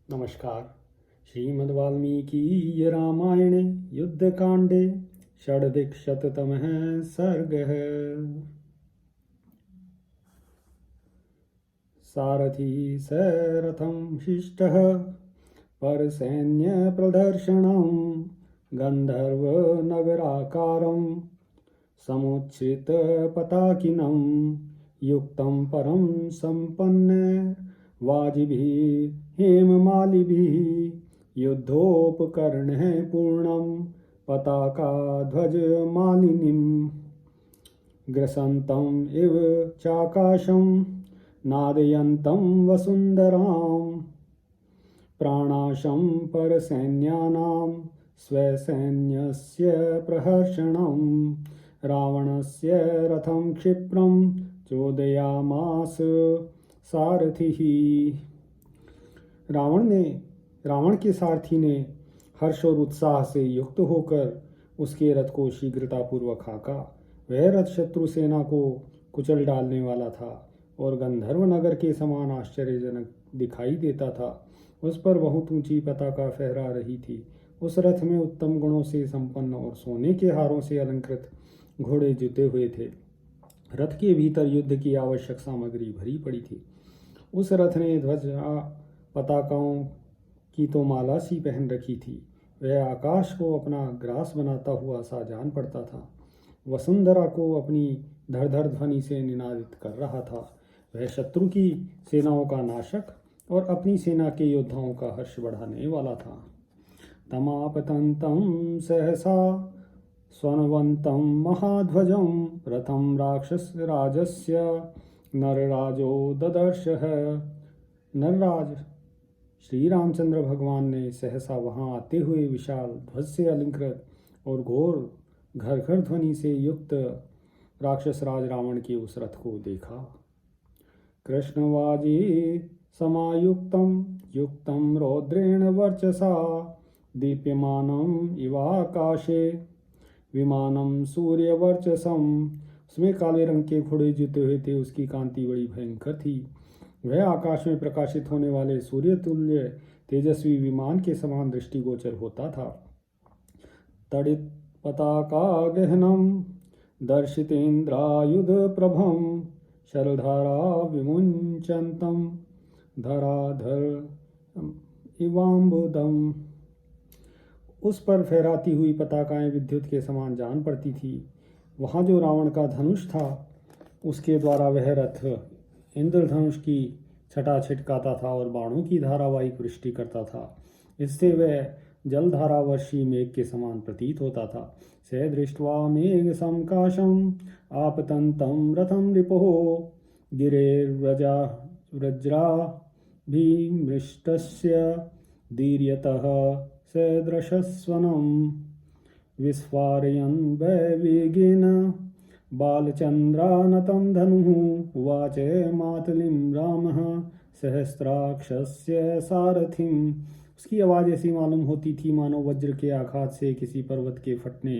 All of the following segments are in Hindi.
नमस्कार। श्रीमद् वाल्मीकि रामायणे युद्धकांडे षड्विंशतितमः सर्गः। सारथी स रथं शिष्टः परसैन्यप्रदर्शनं गन्धर्वनगराकारं समुच्छ्रितपताकिनं युक्तं परं सम्पन्न वाजिभिः हेममालिभिः युद्धोपकरणैः पूर्णं पताकाध्वजमालिनीं ग्रसन्तम् इव चाकाशं नादयन्तं वसुन्धरां प्राणाशं परसैन्यानां स्वसैन्यस्य प्रहर्षणं रावणस्य रथं क्षिप्रं चोदयामास सारथिः। रावण के सारथी ने हर्ष और उत्साह से युक्त होकर उसके रथ को शीघ्रतापूर्वक हाँका। वह रथ शत्रु सेना को कुचल डालने वाला था और गंधर्व नगर के समान आश्चर्यजनक दिखाई देता था। उस पर बहुत ऊंची पताका फहरा रही थी। उस रथ में उत्तम गुणों से संपन्न और सोने के हारों से अलंकृत घोड़े जुते हुए थे। रथ के भीतर युद्ध की आवश्यक सामग्री भरी पड़ी थी। उस रथ ने ध्वजा पताकाओं की तो माला सी पहन रखी थी। वह आकाश को अपना ग्रास बनाता हुआ सा जान पड़ता था। वसुंधरा को अपनी धड़धड़ ध्वनि से निनादित कर रहा था। वह शत्रु की सेनाओं का नाशक और अपनी सेना के योद्धाओं का हर्ष बढ़ाने वाला था। तमापतंतं सहसा स्वनवंतं महाध्वजं रथं राक्षस राजस्य नरराजो ददर्शः। नरराज श्री रामचंद्र भगवान ने सहसा वहां आते हुए विशाल ध्वज से अलंकृत और घोर घरघर ध्वनि से युक्त राक्षस राज रावण के उस रथ को देखा। कृष्णवाजी समायुक्तं युक्तं रौद्रेण वर्चसा दीप्यमानम् इवाकाशे विमानं सूर्यवर्चसम्। उसमें काले रंग के घोड़े जुते हुए थे। उसकी कांति बड़ी भयंकर थी। वह आकाश में प्रकाशित होने वाले सूर्य तुल्य तेजस्वी विमान के समान दृष्टिगोचर होता था। तड़ित पताका गहनम दर्शितेन्द्रायुध प्रभम शरधारा विमुंचन्तम धराधर इवाम्बुदम। उस पर फहराती हुई पताकाएं विद्युत के समान जान पड़ती थी। वहाँ जो रावण का धनुष था उसके द्वारा वह रथ इंद्रधनुष की छटा छिटकाता था और बाणों की धारावाहिक वृष्टि करता था। इससे वह जलधारावर्षी मेघ के समान प्रतीत होता था। स दृष्ट्वा मेघ संकाशम आपतंतं रथं रिपुः गिरेर्व्रजा वज्राभिमृष्टस्य दीर्यतः सदृशस्वनं विस्फारयन् वेगेन बालचन्द्रानतं धनुः उवाच मातलिं रामः सहस्राक्षस्य सारथिम्। उसकी आवाज़ ऐसी मालूम होती थी मानो वज्र के आघात से किसी पर्वत के फटने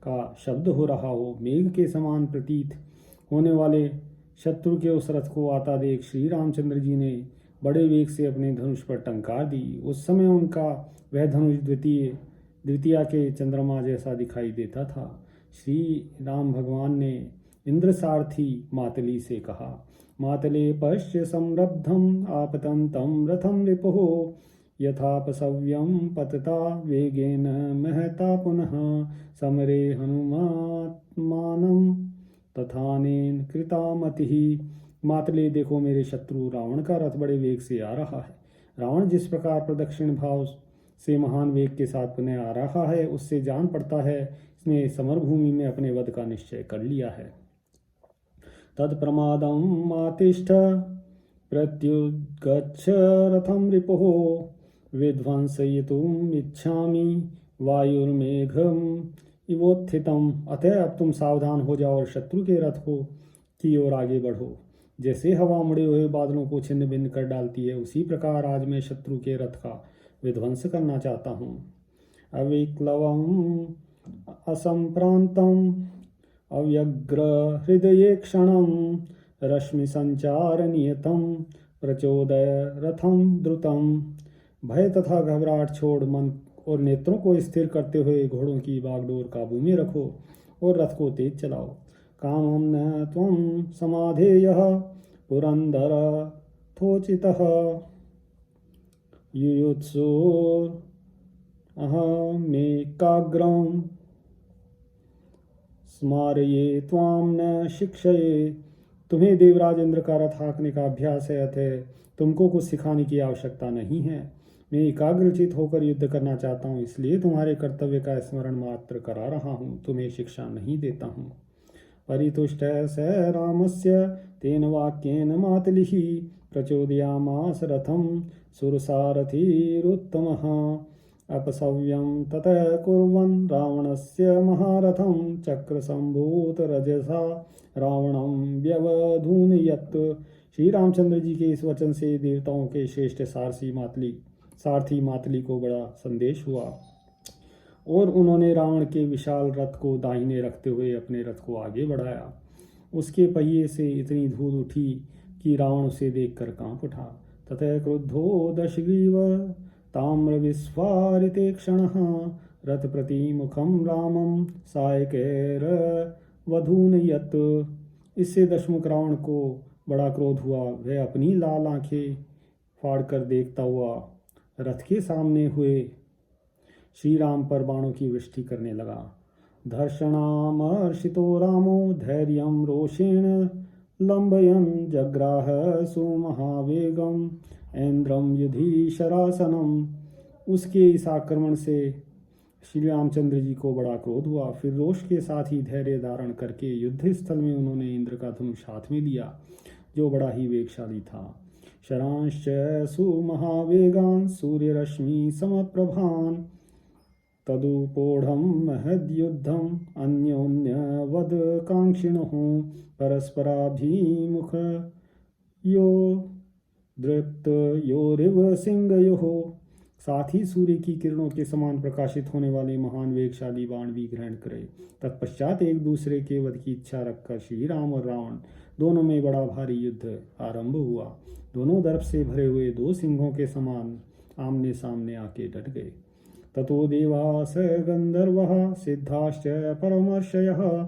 का शब्द हो रहा हो। मेघ के समान प्रतीत होने वाले शत्रु के उस रथ को आता देख श्री रामचंद्र जी ने बड़े वेग से अपने धनुष पर टंकार दी। उस समय उनका वह धनुष द्वितीया के चंद्रमा जैसा दिखाई देता था। श्री राम भगवान ने इंद्र सारथी मातली से कहा, मातले पश्य संरब्धम आपतंतं रथं रिपुः यथापसव्यं पतता वेगेन महता पुनः समरे हनुमात्मानं तथानेन कृतामतिः। मातले देखो, मेरे शत्रु रावण का रथ बड़े वेग से आ रहा है। रावण जिस प्रकार प्रदक्षिण भाव से महान वेग के साथ पुनः आ रहा है उससे जान पड़ता है इसने समरभूमि में अपने वध का निश्चय कर लिया है। तत्प्रमादं मातिष्ठ प्रत्युद्गच्छ रथं रिपुः विध्वंसयितुम् इच्छामि वायुर्मेघम इवोत्थितम्। अतः अब तुम सावधान हो जाओ और शत्रु के रथ को की ओर आगे बढ़ो। जैसे हवा मुड़े हुए बादलों को छिन्न भिन्न कर डालती है उसी प्रकार आज मैं शत्रु के रथ का विध्वंस करना चाहता हूँ। अविक्लवम् असंप्रांतम् अव्यग्र हृदये क्षणं रश्मि संचार नियतं प्रचोदय रथं द्रुतं भय तथा घबराहट छोड़ मन और नेत्रों को स्थिर करते हुए घोड़ों की बागडोर काबू में रखो और रथ को तेज चलाओ। कामं न त्वं समाधेयः पुरंदर थोचितः युयुत्सुरहमेकाग्रं स्मारये त्वां न शिक्षये। तुम्हें देवराज इंद्र का रथ हाँकने का अभ्यास है, अतः तुमको कुछ सिखाने की आवश्यकता नहीं है। मैं एकाग्रचित होकर युद्ध करना चाहता हूँ, इसलिए तुम्हारे कर्तव्य का स्मरण मात्र करा रहा हूँ, तुम्हें शिक्षा नहीं देता हूँ। परितुष्टः स रामस्य तेन वाक्येन मातलिः प्रचोदयामास रथं सुरसारथिरुत्तमः। अपसव्यं ततः कुर्वन् रावणस्य महारथं चक्रसम्भूतरजसा रावणं व्यवधूनयत्। श्री रामचंद्र जी के इस वचन से देवताओं के श्रेष्ठ सारथी मातली को बड़ा संदेश हुआ और उन्होंने रावण के विशाल रथ को दाहिने रखते हुए अपने रथ को आगे बढ़ाया। उसके पहिए से इतनी धूल उठी कि रावण उसे देखकर कांप उठा। ततः क्रुद्धो दशग्रीव ताम्र विस्फारिते क्षणः रथ प्रतिमुखम रामम सायकैर वधूनयत्। इससे दशमुख रावण को बड़ा क्रोध हुआ। वह अपनी लाल आंखें फाड़कर देखता हुआ रथ के सामने हुए श्री राम पर बाणों की वृष्टि करने लगा। धर्षणामर्षितो रामो धैर्यं रोषेण लंबयन् जग्राह सुमहावेगम ऐन्द्रम युधि शरासनम। उसके इस आक्रमण से श्री रामचंद्र जी को बड़ा क्रोध हुआ। फिर रोष के साथ ही धैर्य धारण करके युद्ध स्थल में उन्होंने इंद्र का धनुष हाथ में लिया, जो बड़ा ही वेगशाली था। शरांश्च सुमहावेगान् सूर्यरश्मि समप्रभान् तदुपोढ़ं महद्युद्धम् अन्योन्यवदकाङ्क्षिणः परस्पराभिमुखयो दृप्तयोरिव सिंहयोः। साथ ही सूर्य की किरणों के समान प्रकाशित होने वाले महान वेगशाली बाण भी ग्रहण करे। तत्पश्चात एक दूसरे के वध की इच्छा रखकर श्री राम और रावण दोनों में बड़ा भारी युद्ध आरंभ हुआ। दोनों दर्प से भरे हुए दो सिंहों के समान आमने सामने आके डट गए। ततो देवास गंधर्वः सिद्धाश्च परमर्षयः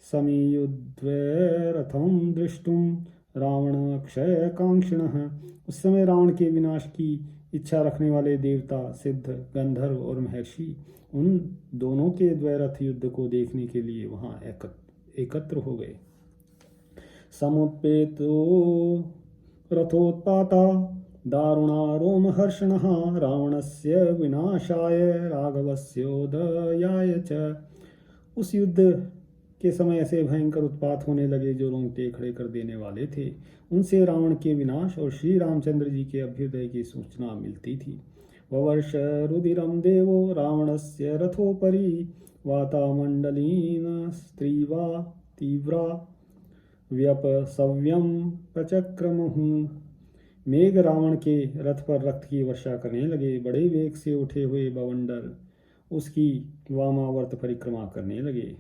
समीयुध्वरथं दृष्टुं रावणाक्षयकांक्षिणः। उस समय रावण के विनाश की इच्छा रखने वाले देवता, सिद्ध, गंधर्व और महर्षि उन दोनों के द्वैरथ युद्ध को देखने के लिए वहां एकत्र हो गए। समुत्पेतो रथोत्पाता दारुणा रोमहर्षणः रावणस्य विनाशाय राघवस्योदयाय च। उस युद्ध के समय ऐसे भयंकर उत्पात होने लगे जो रोंगटे खड़े कर देने वाले थे। उनसे रावण के विनाश और श्री रामचंद्र जी के अभ्युदय की सूचना मिलती थी। ववर्ष रुदिरम देवो रावणस्य रथोपरि वातामंडलीन स्त्रीवा तीव्रा व्यपसव्यम प्रचक्रमुः। मेघ रावण के रथ पर रक्त की वर्षा करने लगे। बड़े वेग से उठे हुए बवंडर उसकी वामावर्त परिक्रमा करने लगे।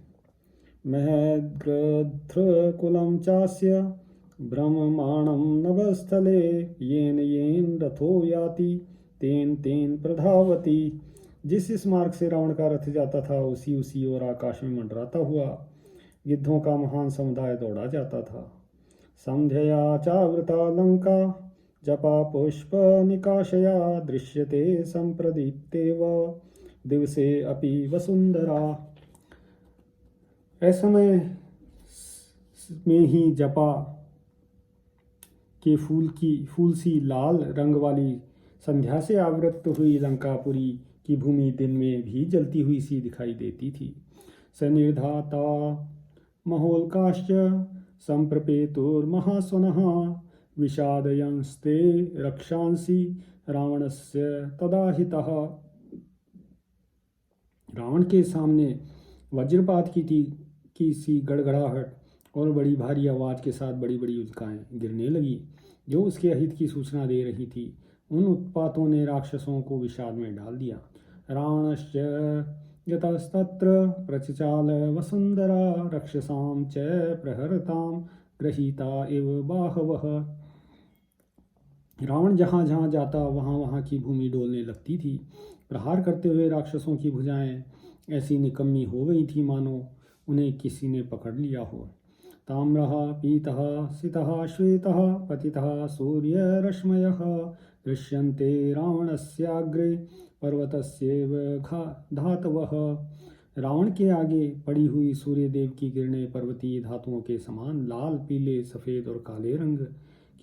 महद्रध्रकुलं चास्य भ्रममाणं नभस्थले येन येन रथो याति तेन तेन प्रधावति। जिस इस मार्ग से रावण का रथ जाता था उसी उसी ओर आकाश में मंडराता हुआ गिद्धों का महान समुदाय दौड़ा जाता था। संध्या चावृता लंका जपा पुष्प निकाशया दृश्यते संप्रदीप्तेव दिवसे अपि वसुंधरा। ऐसे में ही जपा के फूल सी लाल रंग वाली संध्या से आवृत हुई लंकापुरी की भूमि दिन में भी जलती हुई सी दिखाई देती थी। सनिर्धाता महोल्काश्च संप्रपेतुर्महास्वनः विषादयंस्ते रक्षांसि रावणस्य तदाहितः। रावण के सामने वज्रपात की सी गड़गड़ाहट और बड़ी भारी आवाज के साथ बड़ी बड़ी उल्काएं गिरने लगी जो उसके अहित की सूचना दे रही थी। उन उत्पातों ने राक्षसों को विषाद में डाल दिया। रावणश्च यतस्तत्र प्रचचाल वसुंधरा रक्षसां च प्रहरतां गृहीता इव बाहवः। रावण जहाँ जहाँ जाता वहाँ वहाँ की भूमि डोलने लगती थी। प्रहार करते हुए राक्षसों की भुजाएं ऐसी निकम्मी हो गई थी मानो उन्हें किसी ने पकड़ लिया हो। ताम्रः पीतः सितः श्वेतः पतितः सूर्यरश्मयः दृश्यन्ते रावणस्याग्रे पर्वतस्येव धातवः। रावण के आगे पड़ी हुई सूर्यदेव की किरणें पर्वतीय धातुओं के समान लाल, पीले, सफ़ेद और काले रंग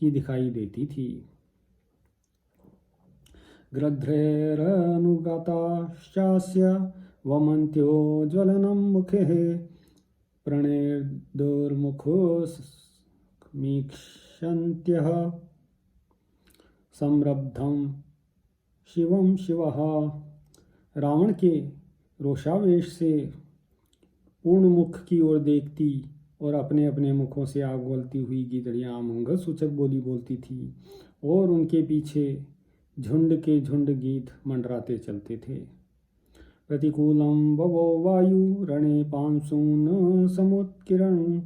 की दिखाई देती थी। गृध्रैरनुगताश्चास्य वमन्त्योज्ज्वलनं मुखेः प्रणेर्दुर्मुखोमीक्षन्त्यः संरब्धं शिवं शिवः। रावण के रोषावेश से पूर्ण मुख की ओर देखती और अपने अपने मुखों से आग उगलती हुई गीदड़ियाँ मंगल सूचक बोली बोलती थी और उनके पीछे झुंड के झुंड गीत मंडराते चलते थे। प्रतिकूलं बवो वायु रणे पांशून् समुत्किरन्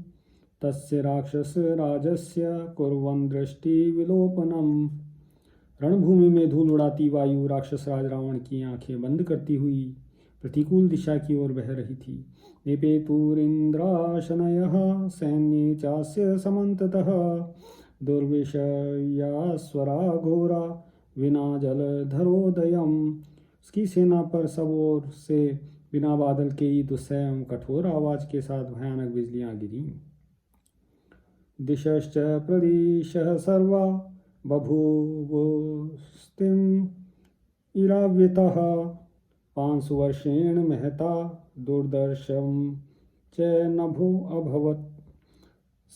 तस्य राक्षस राजस्य कुर्वन् दृष्टि विलोपनम्। रणभूमि में धूल उड़ाती वायु राक्षस राज रावण की आंखें बंद करती हुई प्रतिकूल दिशा की ओर बह रही थी। निपेतुरिन्द्राशनयः सैन्ये चास्य समन्ततः दुर्विषया घोरा विना जलधरोदयम्। उसकी सेना पर सब ओर से बिना बादल के ही दुस्सह एवं कठोर आवाज के साथ भयानक बिजलियां गिरी। दिशश्च प्रदिशः सर्वा बभूवुस्तिम् इरावृतः पांशुवर्षेण महता दुर्दर्शं च नभो अभवत्।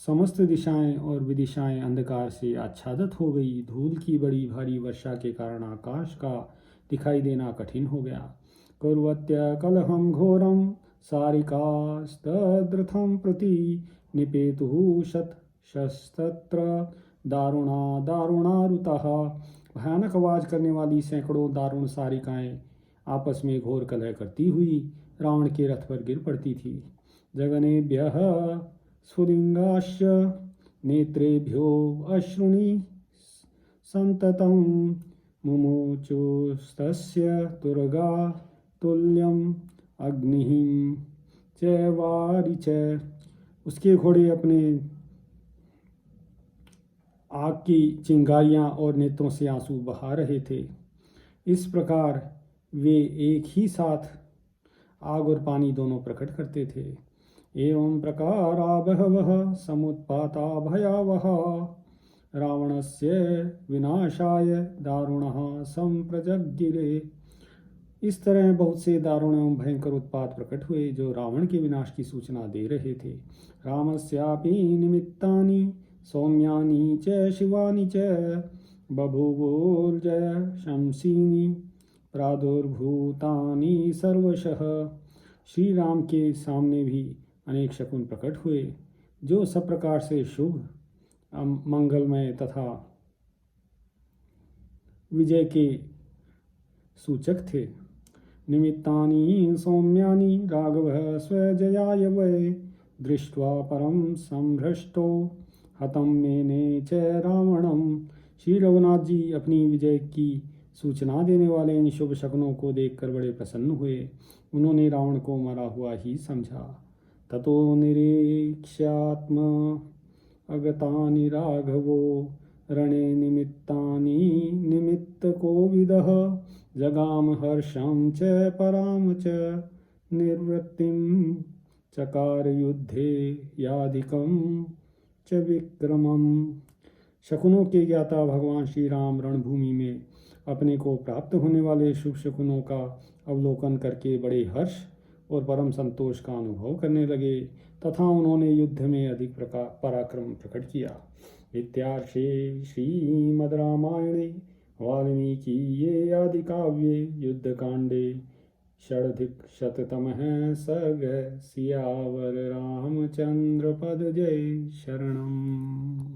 समस्त दिशाएं और विदिशाएं अंधकार से आच्छादित हो गई। धूल की बड़ी भारी वर्षा के कारण आकाश का दिखाई देना कठिन हो गया। कुर्वत्य कलहं घोरं सारिकास्तद्रथं प्रति निपेतुः शतशस्त्र दारुणा दारुणारुतः। भयानक आवाज करने वाली सैकड़ों दारुण सारिकाएं आपस में घोर कलह करती हुई रावण के रथ पर गिर पड़ती थी। जगनेभ्यः स्फुलिंगाश्च नेत्रेभ्यो अश्रुणि संततं मुमुचुस्तस्य तुरगा तुल्यम् अग्निः च वारिच। उसके घोड़े अपने आग की चिंगारियां और नेत्रों से आंसू बहा रहे थे। इस प्रकार वे एक ही साथ आग और पानी दोनों प्रकट करते थे। एवं प्रकारा बहवः समुत्पाता भयावह रावणस्य विनाशाय दारुणः संप्रजगिरे। इस तरह बहुत से दारुण एवं भयंकर उत्पात प्रकट हुए जो रावण के विनाश की सूचना दे रहे थे। रामस्यापि निमित्तानि सौम्यानि च शिवानि च बभूवुर्जय शंसीनि प्रादुर्भूतानि सर्वशः। श्री राम के सामने भी अनेक शकुन प्रकट हुए जो सब प्रकार से शुभ, मंगलमय तथा विजय के सूचक थे। निमित्तानि सौम्यानि राघवः स्वजयाय वै दृष्ट्वा परम संभ्रष्टो हतं मेने च रावणम्। श्री रघुनाथ जी अपनी विजय की सूचना देने वाले इन शुभ शकुनों को देखकर बड़े प्रसन्न हुए। उन्होंने रावण को मरा हुआ ही समझा। ततो निरीक्ष्यात्म अगतानि राघवो रणे निमित्तानि निमित्तकोविदः जगाम हर्षं च पराम च निर्वृत्तिं चकार युद्धे याधिकं च विक्रमम्। शकुनों के ज्ञाता भगवान श्री राम रणभूमि में अपने को प्राप्त होने वाले शुभ शकुनों का अवलोकन करके बड़े हर्ष और परम संतोष का अनुभव करने लगे तथा उन्होंने युद्ध में अधिक पराक्रम प्रकट किया। इत्यार्षे श्रीमद् रामायणे वाल्मीकिये आदिकाव्ये युद्धकांडे षडधिकशततमः सर्गः। सियावर रामचंद्र पद जय शरणम्।